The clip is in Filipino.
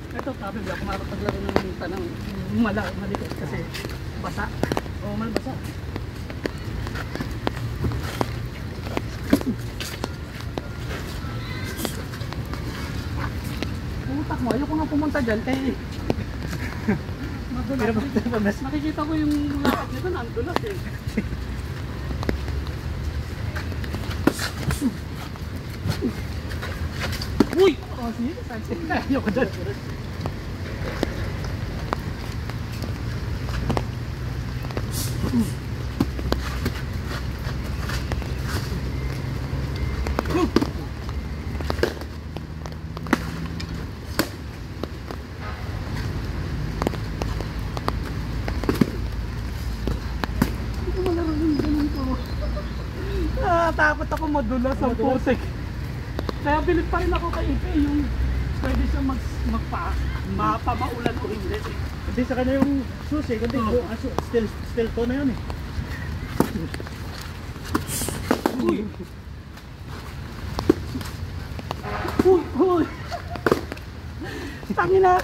Ito, sabi ba, kung mapaglaro ng tanang malikot kasi basa. O, malbasa. Putak mo, ayoko nga pumunta dyan kay madulas. Nakikita ko yung lakad nito na ang dulas eh. Uy! Oh, sige, ayoko dyan. Takot ako madulas ang pusik. Kaya bilib pa rin ako kay Ipe yung pwede siya mapamaulan o hindi. Hindi sa kanya yung susi, kundi still to na yun eh. Uy! Uy! Uy! Tangina!